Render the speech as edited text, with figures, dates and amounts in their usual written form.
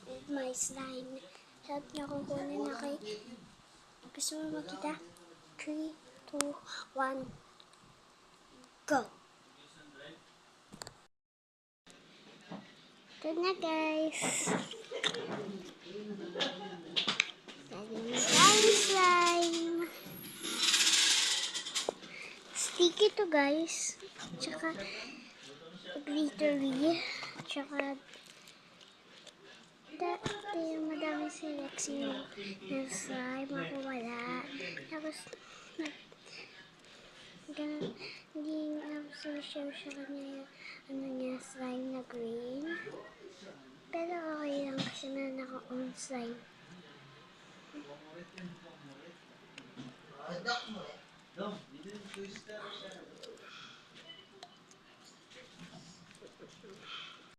with my slime. Help niya kung kunin na kay... Gusto mo makita? 3, 2, 1, go! Ito na guys. Slime. Sticky to guys. Tsaka glittery. Tsaka madami selection ng slime. Ako wala. Tapos hindi nag-share siya kanya yung slime na green. Pero okay lang kasi meron ako own slime.